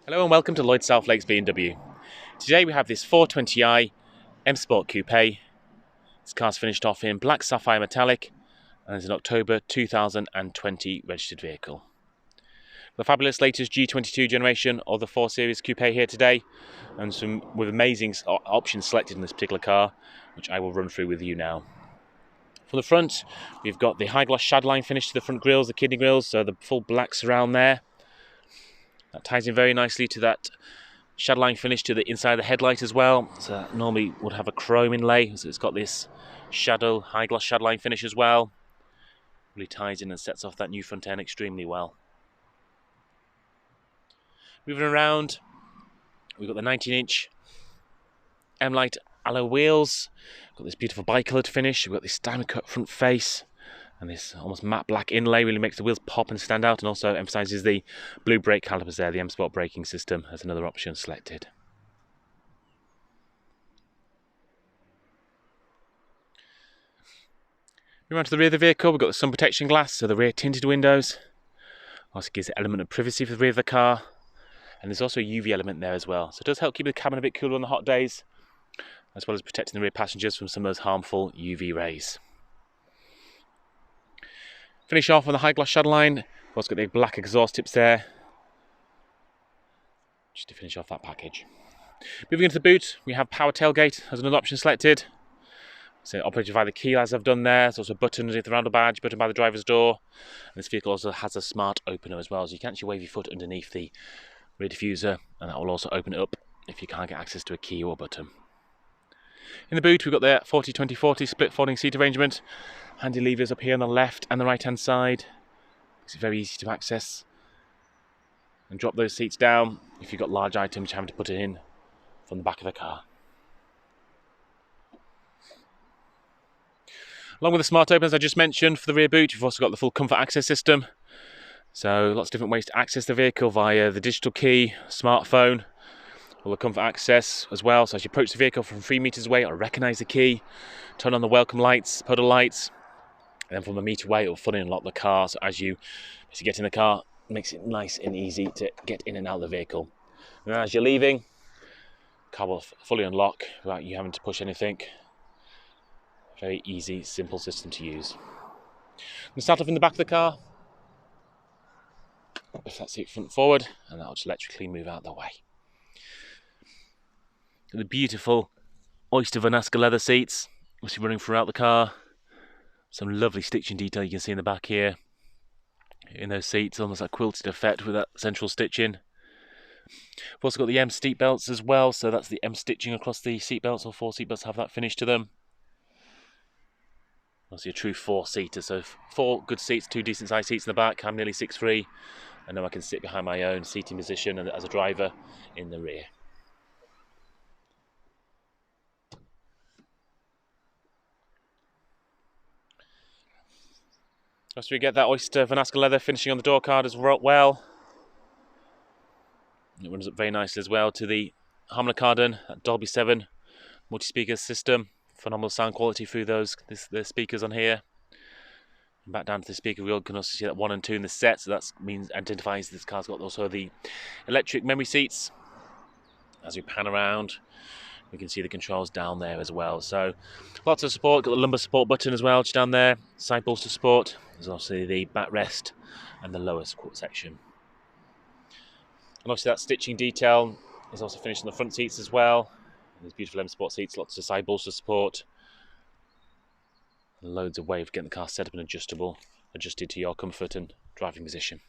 Hello and welcome to Lloyd Southlakes BMW. Today we have this 420i M Sport Coupe. This car's finished off in black sapphire metallic and is an October 2020 registered vehicle. The fabulous latest G22 generation of the 4 Series Coupe here today, and some with amazing options selected in this particular car, which I will run through with you now. From the front, we've got the high gloss shadowline finish to the front grills, the kidney grills, so the full black surround there. That ties in very nicely to that shadowline finish to the inside of the headlight as well. So that normally would have a chrome inlay, so it's got this high gloss shadowline finish as well. Really ties in and sets off that new front end extremely well. Moving around, we've got the 19-inch M-Lite alloy wheels. Got this beautiful bi-coloured finish. We've got this diamond cut front face. And this almost matte black inlay really makes the wheels pop and stand out, and also emphasises the blue brake calipers there. The M Sport braking system as another option selected. Moving on to the rear of the vehicle, we've got the sun protection glass, so the rear tinted windows. Also gives an element of privacy for the rear of the car. And there's also a UV element there as well. So it does help keep the cabin a bit cooler on the hot days, as well as protecting the rear passengers from some of those harmful UV rays. Finish off on the high gloss shadowline. We've also got the black exhaust tips there, just to finish off that package. Moving into the boot, we have power tailgate as another option selected. So operated via the key, as I've done there. There's also a button underneath the roundel badge, button by the driver's door. And this vehicle also has a smart opener as well, so you can actually wave your foot underneath the rear diffuser, and that will also open it up if you can't get access to a key or button. In the boot, we've got the 40-20-40 split folding seat arrangement. Handy levers up here on the left and the right hand side. Makes it very easy to access and drop those seats down if you've got large items you're having to put it in from the back of the car. Along with the smart openers I just mentioned for the rear boot, you've also got the full comfort access system. So lots of different ways to access the vehicle via the digital key, smartphone, all the comfort access as well. So as you approach the vehicle from 3 meters away, it'll recognise the key, turn on the welcome lights, puddle lights, and then from a meter away, it'll fully unlock the car. So as you get in the car, it makes it nice and easy to get in and out of the vehicle. And as you're leaving, the car will fully unlock without you having to push anything. Very easy, simple system to use. We'll start off in the back of the car. Lift that seat front forward, and that'll just electrically move out of the way. The beautiful oyster Vanasca leather seats, obviously running throughout the car. Some lovely stitching detail you can see in the back here. In those seats, almost like quilted effect with that central stitching. We've also got the M seat belts as well, so that's the M stitching across the seat belts. All 4 seat belts have that finish to them. Obviously a true 4-seater, so 4 good seats, 2 decent sized seats in the back. I'm nearly 6'3", and then I can sit behind my own seating position and as a driver in the rear. So we get that oyster Vanasca leather finishing on the door card as well. It runs up very nicely as well to the Harman Kardon, that Dolby 7 multi-speaker system. Phenomenal sound quality through the speakers on here. And back down to the speaker wheel, you can also see that 1 and 2 in the set, so that identifies this car's got also the electric memory seats. As we pan around, we can see the controls down there as well. So lots of support. Got the lumbar support button as well, just down there. Side bolster support. There's also the backrest and the lower section. And obviously that stitching detail is also finished on the front seats as well. There's beautiful M Sport seats, lots of side bolster support. And loads of way of getting the car set up and adjusted to your comfort and driving position.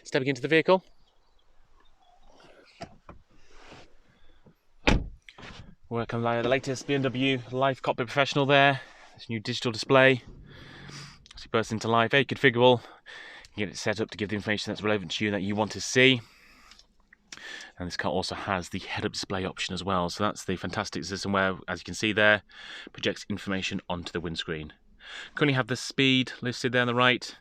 Stepping into the vehicle. Work on the latest BMW Live Cockpit Professional there. This new digital display. As it bursts into life, very configurable. You can get it set up to give the information that's relevant to you that you want to see. And this car also has the head-up display option as well. So that's the fantastic system where, as you can see there, projects information onto the windscreen. Currently have the speed listed there on the right.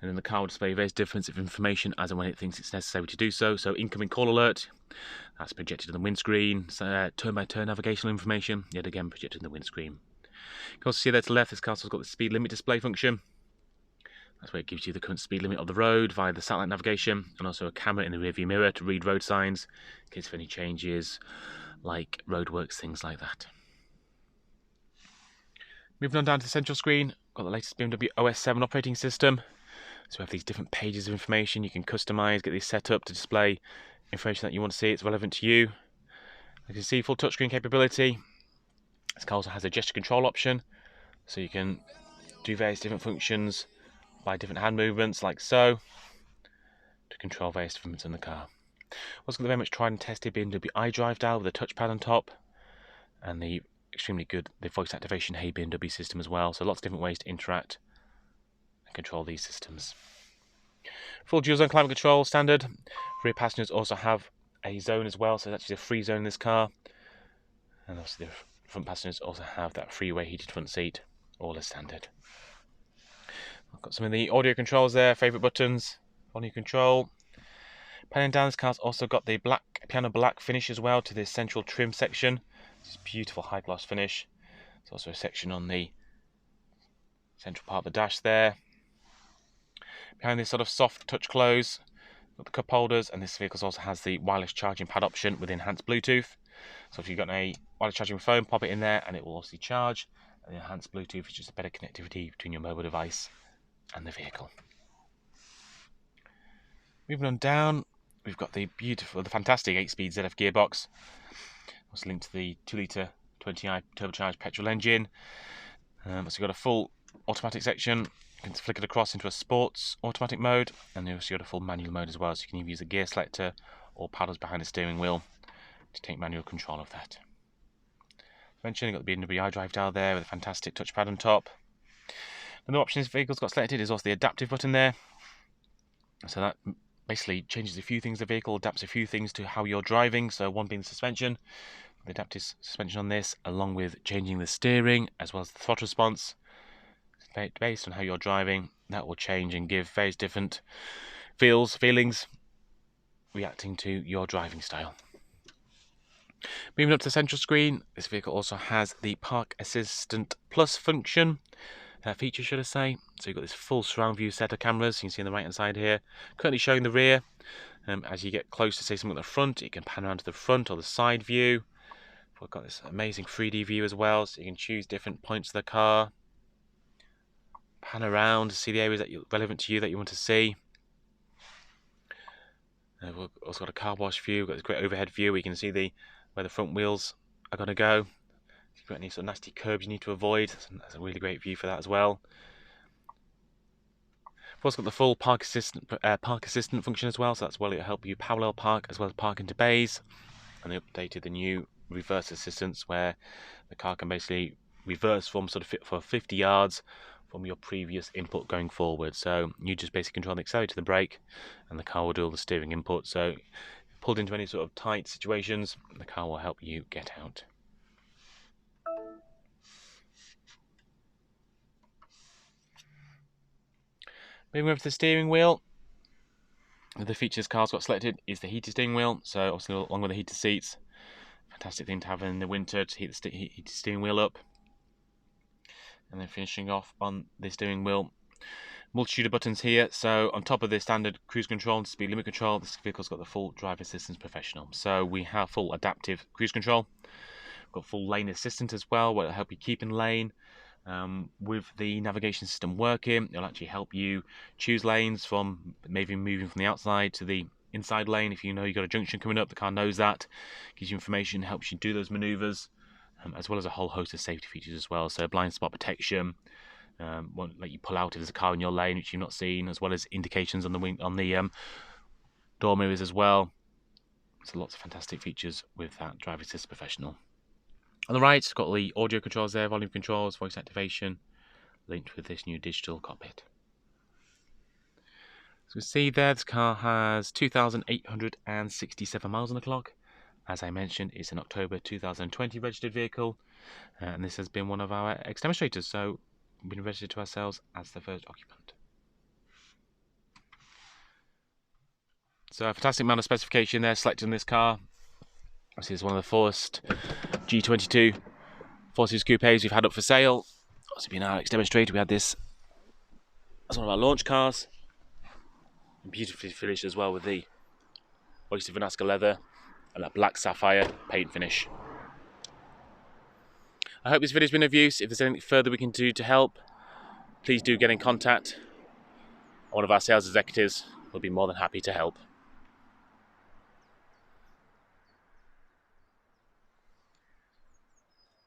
And then the car will display various different of information as and when it thinks it's necessary to do so. So incoming call alert, that's projected on the windscreen. So, turn-by-turn navigational information, yet again projected on the windscreen. You can also see there to the left, this car's got the speed limit display function. That's where it gives you the current speed limit of the road via the satellite navigation, and also a camera in the rearview mirror to read road signs in case of any changes like roadworks, things like that. Moving on down to the central screen, got the latest BMW OS 7 operating system. So we have these different pages of information you can customize, get these set up to display information that you want to see. It's relevant to you. You can see full touchscreen capability. This car also has a gesture control option, so you can do various different functions by different hand movements, like so, to control various different movements in the car. Also got the very much tried and tested BMW iDrive dial with a touchpad on top, and the extremely good voice activation Hey BMW system as well. So lots of different ways to interact and control these systems. Full dual zone climate control standard. Rear passengers also have a zone as well, so it's actually a free zone in this car. And obviously the front passengers also have that freeway heated front seat, all as standard. I've got some of the audio controls there, favourite buttons, audio control. Panning down, this car's also got the piano black finish as well to this central trim section. This beautiful high gloss finish. There's also a section on the central part of the dash there. Behind this sort of soft touch close, got the cup holders, and this vehicle also has the wireless charging pad option with enhanced Bluetooth. So if you've got a wireless charging phone, pop it in there and it will obviously charge. And the enhanced Bluetooth is just a better connectivity between your mobile device and the vehicle. Moving on down, we've got the fantastic 8-speed ZF gearbox. Also linked to the 2-litre 20i turbocharged petrol engine. So you've got a full automatic section. You can flick it across into a sports automatic mode, and you also got a full manual mode as well. So you can either use a gear selector or paddles behind the steering wheel to take manual control of that. As mentioned, you've got the BMW iDrive dial there with a fantastic touchpad on top. Another option this vehicle's got selected is also the adaptive button there. So that basically changes a few things. The vehicle adapts a few things to how you're driving. So one being the suspension, the adaptive suspension on this, along with changing the steering as well as the throttle response. Based on how you're driving, that will change and give various different feelings reacting to your driving style. Moving up to the central screen, this vehicle also has the Park Assistant Plus function, feature should I say. So you've got this full surround view set of cameras, you can see on the right hand side here, currently showing the rear. As you get close to say something at the front, you can pan around to the front or the side view. We've got this amazing 3D view as well, so you can choose different points of the car, pan around to see the areas that are relevant to you that you want to see. We've also got a car wash view. We've got this great overhead view where you can see where the front wheels are going to go. If you've got any sort of nasty curbs you need to avoid, that's a really great view for that as well. We've also got the full park assistant function as well, so that's it'll help you parallel park as well as park into bays. And they updated the new reverse assistance where the car can basically reverse from for 50 yards from your previous input going forward. So you just basically control the accelerator, the brake, and the car will do all the steering input. So if pulled into any sort of tight situations, the car will help you get out. Moving over to the steering wheel, the features car's got selected is the heated steering wheel. So obviously along with the heated seats, fantastic thing to have in the winter to heat the steering wheel up. And then finishing off on the steering wheel, multitude of buttons here. So on top of the standard cruise control and speed limit control, this vehicle's got the full driver assistance professional. So we have full adaptive cruise control. We've got full lane assistant as well, where it'll help you keep in lane. With the navigation system working, it'll actually help you choose lanes from maybe moving from the outside to the inside lane. If you know you've got a junction coming up, the car knows that, gives you information, helps you do those maneuvers. As well as a whole host of safety features as well. So blind spot protection, won't let you pull out if there's a car in your lane which you've not seen, as well as indications on the door mirrors as well. So lots of fantastic features with that driver assist professional. On the right, it's got the audio controls there, volume controls, voice activation, linked with this new digital cockpit. So you see there, this car has 2,867 miles on the clock. As I mentioned, it's an October 2020 registered vehicle, and this has been one of our ex-demonstrators, so we've been registered to ourselves as the first occupant. So a fantastic amount of specification there selected in this car. Obviously, it's one of the first G22 4 Series coupes we've had up for sale. Also been our ex-demonstrator, we had this That's one of our launch cars. And beautifully finished as well with the oyster Vanasca leather and that black sapphire paint finish. I hope this video has been of use. If there's anything further we can do to help, please do get in contact. One of our sales executives will be more than happy to help.